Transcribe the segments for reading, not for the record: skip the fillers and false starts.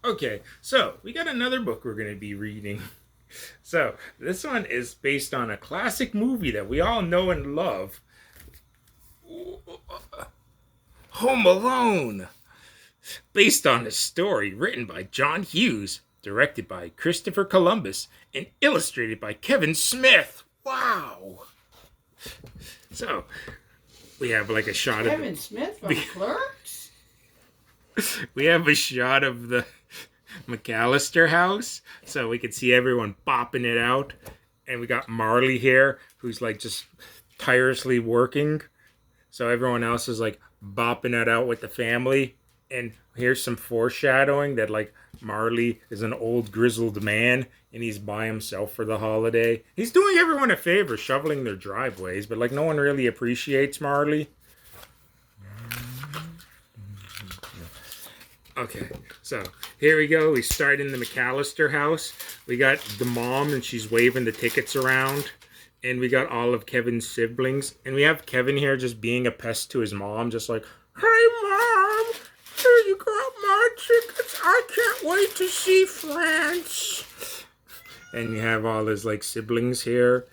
Okay, so we got another book we're going to be reading. So this one is based on a classic movie that we all know and love, Home Alone. Based on a story written by John Hughes, directed by Christopher Columbus, and illustrated by Kevin Smith. Wow! So we have like a shot of Kevin Smith from Clerks? we have a shot of the McAllister house, so we could see everyone bopping it out. And we got Marley here, who's like just tirelessly working. So everyone else is like bopping it out with the family. And here's some foreshadowing that like Marley is an old grizzled man and he's by himself for the holiday. He's doing everyone a favor, shoveling their driveways, but like no one really appreciates Marley. Okay, so here we go. We start in the McAllister house. We got the mom and she's waving the tickets around. And we got all of Kevin's siblings. And we have Kevin here just being a pest to his mom, just like, "Hey mom, here you got my tickets. I can't wait to see France." And you have all his like siblings here.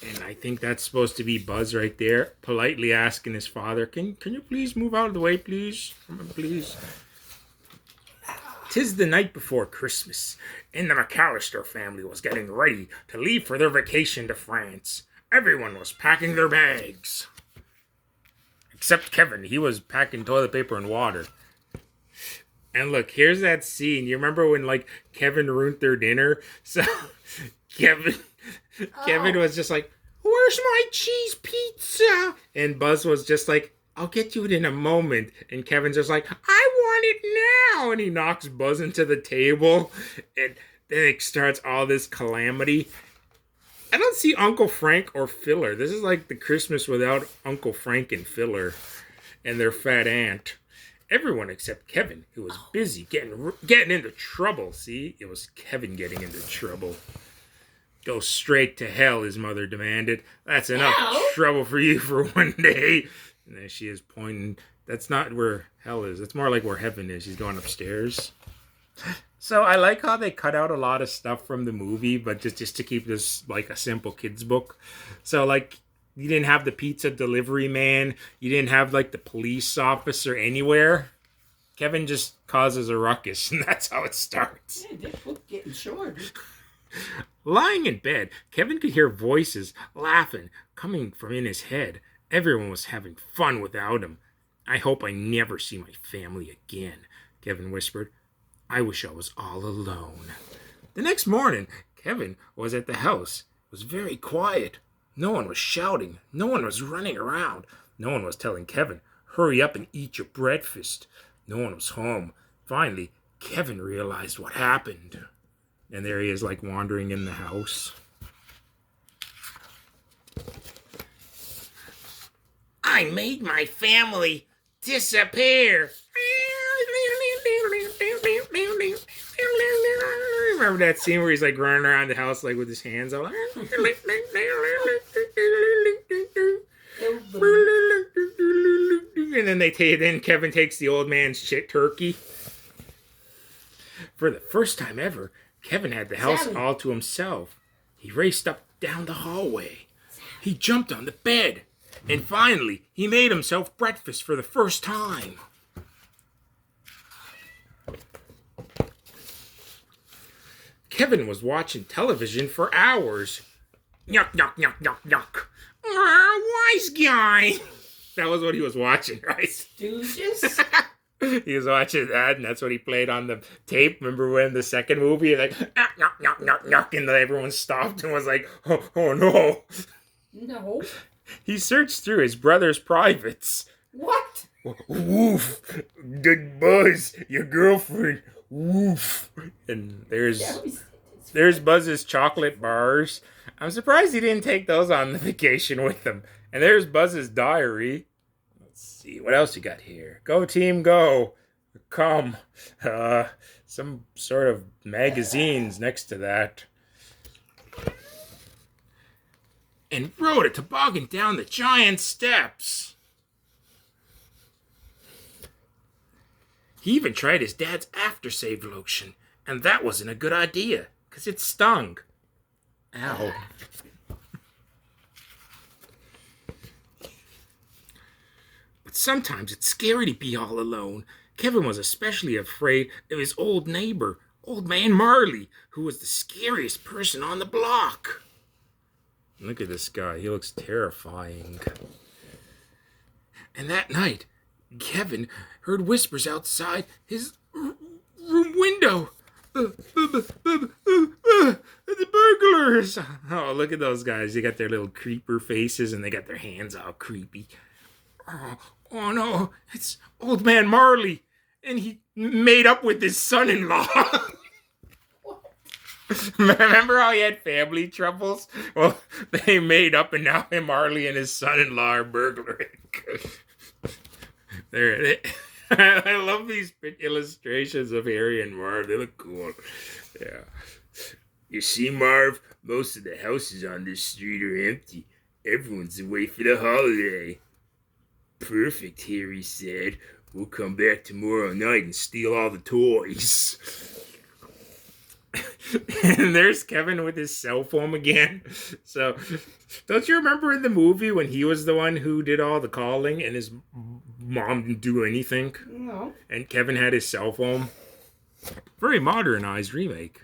And I think that's supposed to be Buzz right there, politely asking his father, Can you please move out of the way, please? Please. 'Tis the night before Christmas, and the McAllister family was getting ready to leave for their vacation to France. Everyone was packing their bags. Except Kevin, he was packing toilet paper and water. And look, here's that scene. You remember when like Kevin ruined their dinner? So Kevin was just like, "Where's my cheese pizza?" And Buzz was just like, "I'll get you it in a moment." And Kevin's just like, "I want it now." And he knocks Buzz into the table. And then it starts all this calamity. I don't see Uncle Frank or Filler. This is like the Christmas without Uncle Frank and Filler and their fat aunt. Everyone except Kevin, who was busy getting into trouble. See, it was Kevin getting into trouble. "Go straight to hell," his mother demanded. "That's enough trouble for you for one day." And there she is pointing. That's not where hell is. It's more like where heaven is. She's going upstairs. So I like how they cut out a lot of stuff from the movie, but just to keep this like a simple kids book. So like you didn't have the pizza delivery man. You didn't have like the police officer anywhere. Kevin just causes a ruckus, and that's how it starts. Yeah, this book getting short. Lying in bed, Kevin could hear voices laughing coming from in his head. Everyone was having fun without him. "I hope I never see my family again," Kevin whispered. "I wish I was all alone." The next morning, Kevin was at the house. It was very quiet. No one was shouting. No one was running around. No one was telling Kevin, "Hurry up and eat your breakfast." No one was home. Finally, Kevin realized what happened. And there he is, like, wandering in the house. "I made my family disappear." Remember that scene where he's like running around the house like with his hands out? And then Kevin takes the old man's turkey. For the first time ever, Kevin had the house all to himself. He raced up down the hallway. He jumped on the bed. And finally, he made himself breakfast for the first time. Kevin was watching television for hours. Yuck, yuck, yuck, yuck, yuck. Wise guy. That was what he was watching, right? Stooges? He was watching that, and that's what he played on the tape. Remember when the second movie, like, yuck, yuck, yuck, yuck, yuck, and everyone stopped and was like, oh no. No. He searched through his brother's privates. What? "Woof. Good Buzz, your girlfriend. Woof." And there's Buzz's chocolate bars. I'm surprised he didn't take those on the vacation with him. And there's Buzz's diary. Let's see, what else you got here? Go team, go. Come. Some sort of magazines next to that. And rode a toboggan down the giant steps. He even tried his dad's after-shave lotion, and that wasn't a good idea, because it stung. Ow. But sometimes it's scary to be all alone. Kevin was especially afraid of his old neighbor, Old Man Marley, who was the scariest person on the block. Look at this guy. He looks terrifying. And that night, Kevin heard whispers outside his room window. The burglars! Oh, look at those guys. They got their little creeper faces and they got their hands all creepy. Oh no, it's Old Man Marley. And he made up with his son-in-law. Remember how he had family troubles? Well, they made up and now Marley and his son-in-law are burglaring. I love these illustrations of Harry and Marv. They look cool. Yeah. You see, Marv, most of the houses on this street are empty. Everyone's away for the holiday. Perfect, Harry said. We'll come back tomorrow night and steal all the toys. And there's Kevin with his cell phone again. So, don't you remember in the movie when he was the one who did all the calling and his mom didn't do anything? No. And Kevin had his cell phone? Very modernized remake.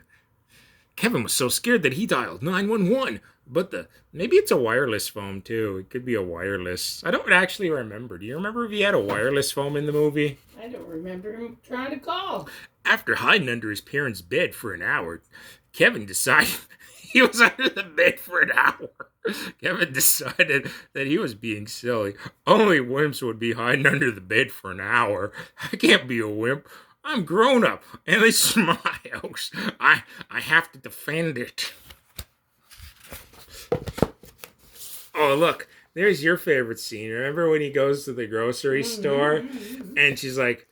Kevin was so scared that he dialed 911. But maybe it's a wireless phone too. It could be a wireless. I don't actually remember. Do you remember if he had a wireless phone in the movie? I don't remember him trying to call. After hiding under his parents' bed for an hour, Kevin decided he was under the bed for an hour. Kevin decided that he was being silly. Only wimps would be hiding under the bed for an hour. I can't be a wimp. I'm grown up, and this is my house. I have to defend it. Oh, look, there's your favorite scene. Remember when he goes to the grocery store and she's like,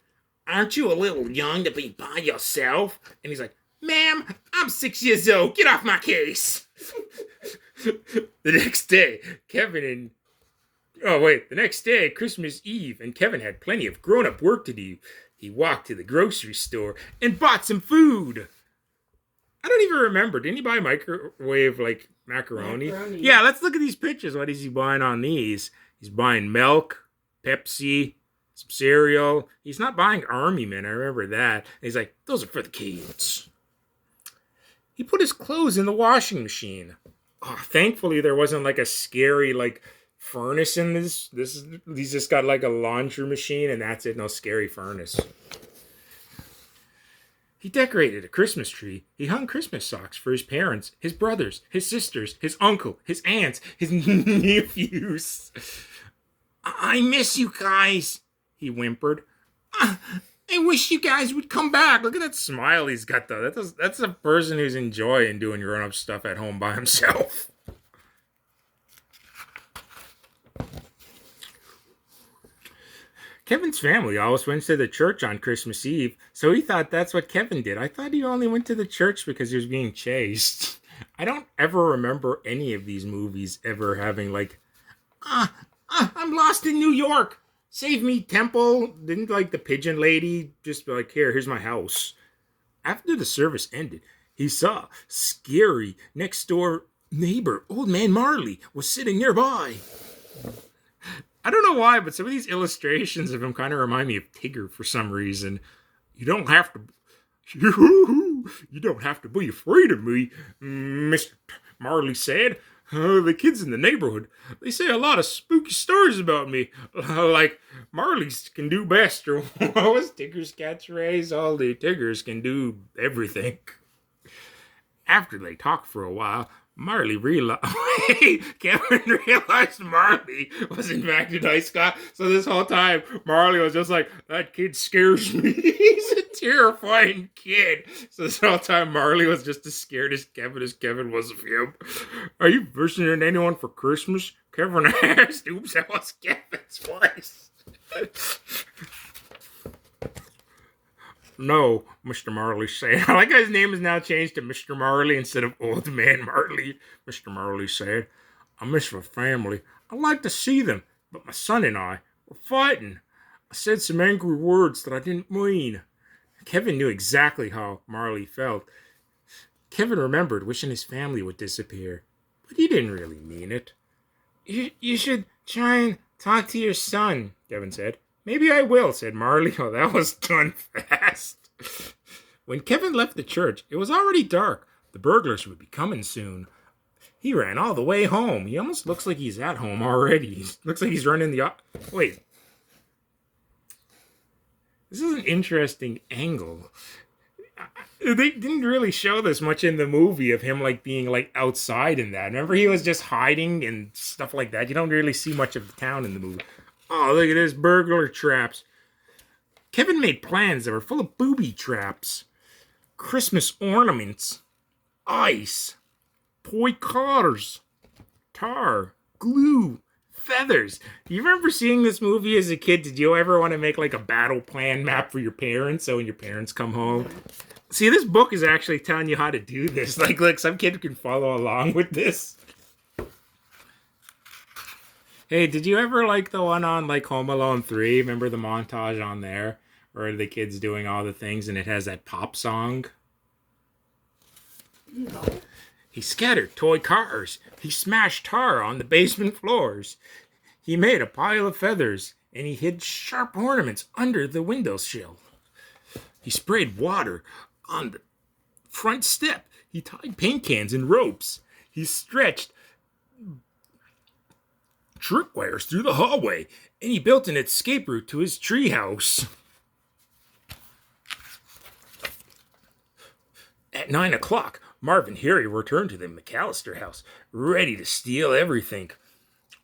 aren't you a little young to be by yourself? And he's like, ma'am, I'm 6 years old. Get off my case. The next day, Christmas Eve, and Kevin had plenty of grown-up work to do. He walked to the grocery store and bought some food. I don't even remember. Didn't he buy microwave, macaroni? Yeah, let's look at these pictures. What is he buying on these? He's buying milk, Pepsi, some cereal. He's not buying Army Men. I remember that. And he's like, those are for the kids. He put his clothes in the washing machine. Oh, thankfully, there wasn't a scary, furnace in this. He's just got a laundry machine, and that's it. No scary furnace. He decorated a Christmas tree. He hung Christmas socks for his parents, his brothers, his sisters, his uncle, his aunts, his nephews. I miss you guys, he whimpered. I wish you guys would come back. Look at that smile he's got, though. That's a person who's enjoying doing grown-up stuff at home by himself. Kevin's family always went to the church on Christmas Eve, so he thought that's what Kevin did. I thought he only went to the church because he was being chased. I don't ever remember any of these movies ever having I'm lost in New York. Save me, Temple. Didn't the pigeon lady just be like, here's my house. After the service ended, he saw scary next door neighbor, Old Man Marley, was sitting nearby. I don't know why, but some of these illustrations of him kind of remind me of Tigger for some reason. You don't have to be afraid of me, Mr. Marley said. The kids in the neighborhood, they say a lot of spooky stories about me. Like Marley's can do best, or what was Tigger's catchphrase? All the Tiggers can do everything. After they talked for a while, Kevin realized Marley was in fact a nice guy. So this whole time, Marley was just like, that kid scares me. He's a terrifying kid. So this whole time, Marley was just as scared as Kevin was of him. Are you visiting anyone for Christmas? Kevin asked. Oops, that was Kevin's voice. No, Mr. Marley said. I like how his name is now changed to Mr. Marley instead of Old Man Marley. Mr. Marley said, I miss my family. I'd like to see them, but my son and I, we're fighting. I said some angry words that I didn't mean. Kevin knew exactly how Marley felt. Kevin remembered wishing his family would disappear, but he didn't really mean it. You should try and talk to your son, Kevin said. Maybe I will, said Marley. Oh, that was done fast. When Kevin left the church, it was already dark. The burglars would be coming soon. He ran all the way home. He almost looks like he's at home already. He looks like he's running the... Wait. This is an interesting angle. They didn't really show this much in the movie of him like being like outside in that. Remember, he was just hiding and stuff like that. You don't really see much of the town in the movie. Oh, look at this, burglar traps. Kevin made plans that were full of booby traps, Christmas ornaments, ice, toy cars, tar, glue, feathers. Do you remember seeing this movie as a kid? Did you ever want to make like a battle plan map for your parents so when your parents come home? See, this book is actually telling you how to do this. Like, look, some kid can follow along with this. Hey, did you ever like the one on like Home Alone 3? Remember the montage on there? Where the kid's doing all the things and it has that pop song? No. He scattered toy cars. He smashed tar on the basement floors. He made a pile of feathers and he hid sharp ornaments under the windowsill. He sprayed water on the front step. He tied paint cans and ropes. He stretched tripwires through the hallway, and he built an escape route to his treehouse. At 9 o'clock, Marv and Harry returned to the McAllister house, ready to steal everything.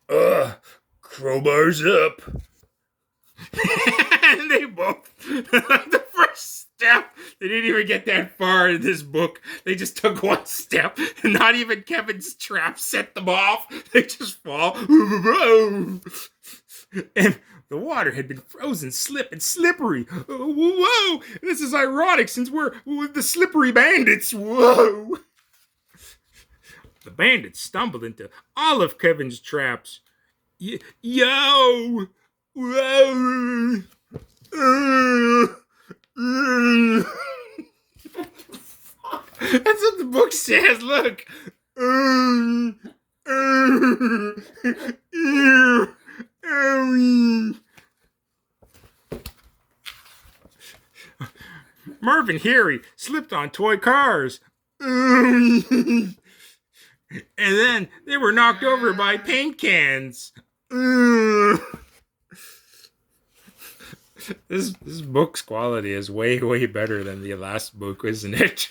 Crowbars up. And they both, the first step, they didn't even get that far in this book. They just took one step, and not even Kevin's trap set them off. They just fall. And the water had been frozen, slippery. Whoa! This is ironic since we're the slippery bandits. Whoa! The bandits stumbled into all of Kevin's traps. Yo! Whoa! That's what the book says. Look. Marv and Harry slipped on toy cars. And then they were knocked over by paint cans. This book's quality is way, way better than the last book, isn't it?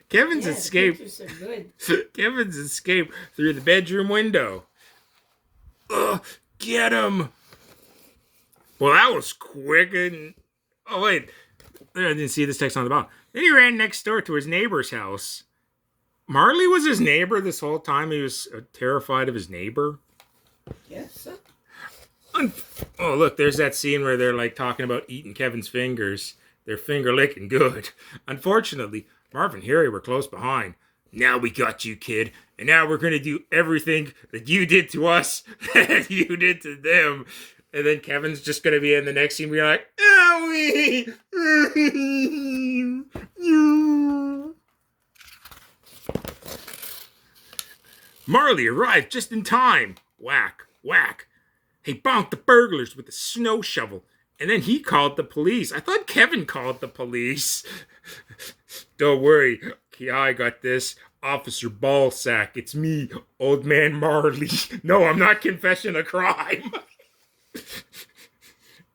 Kevin's escape. Kevin's escape through the bedroom window. Get him! Well, that was quick. And oh wait, I didn't see this text on the bottom. Then he ran next door to his neighbor's house. Marley was his neighbor this whole time. He was terrified of his neighbor. Yes, sir. Oh, look, there's that scene where they're like talking about eating Kevin's fingers. They're finger licking good. Unfortunately, Marv and Harry were close behind. Now we got you, kid. And now we're going to do everything that you did to us that you did to them. And then Kevin's just going to be in the next scene, be like, owie! Marley arrived just in time. Whack, whack. He bonked the burglars with a snow shovel, and then he called the police. I thought Kevin called the police. Don't worry, I got this. Officer Ballsack, it's me, Old Man Marley. No, I'm not confessing a crime.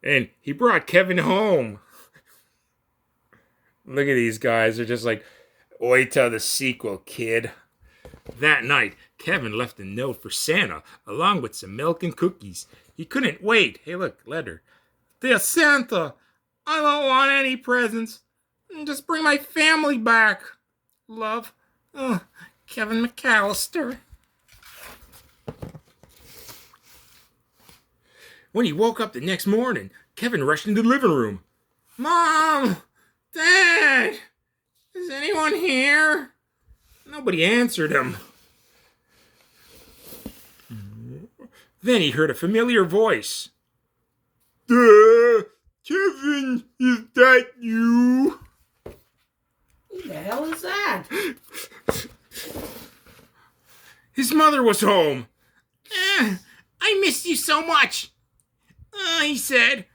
And he brought Kevin home. Look at these guys. They're just like, wait till the sequel, kid. That night, Kevin left a note for Santa, along with some milk and cookies. He couldn't wait. Hey, look, letter. Dear Santa, I don't want any presents. Just bring my family back. Love, Kevin McAllister. When he woke up the next morning, Kevin rushed into the living room. Mom! Dad! Is anyone here? Nobody answered him. Then he heard a familiar voice. Kevin, is that you? Who the hell is that? His mother was home. I missed you so much, he said.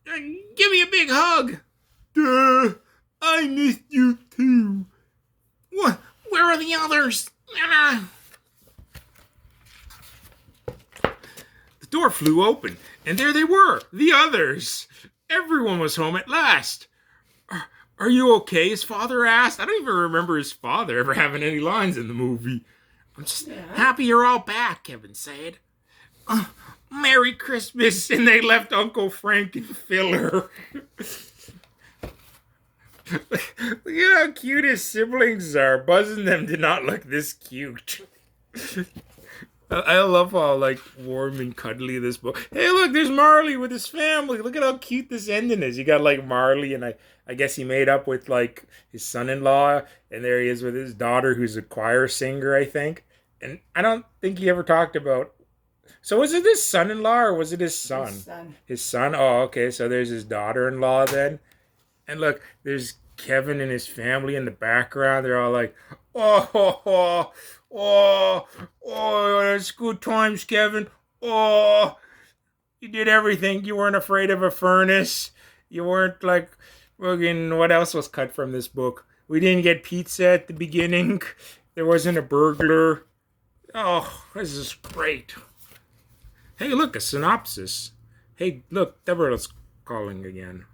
Give me a big hug. I missed you too. What? Where are the others? The door flew open, and there they were, the others. Everyone was home at last. Are you okay? His father asked. I don't even remember his father ever having any lines in the movie. I'm just happy you're all back, Kevin said. Merry Christmas, and they left Uncle Frank and Filler. Look at how cute his siblings are. Buzz and them did not look this cute. I love how warm and cuddly this book. Hey, look, there's Marley with his family. Look at how cute this ending is. You got Marley, and I guess he made up with his son-in-law, and there he is with his daughter, who's a choir singer, I think. And I don't think he ever talked about. So was it his son-in-law or was it his son? His son. His son. Oh, okay. So there's his daughter-in-law then, and look, there's Kevin and his family in the background. They're all like, oh, it's good times, Kevin. Oh, you did everything. You weren't afraid of a furnace. You weren't fucking, what else was cut from this book? We didn't get pizza at the beginning. There wasn't a burglar. Oh, this is great. Hey, look, a synopsis. Hey, look, Deborah's calling again.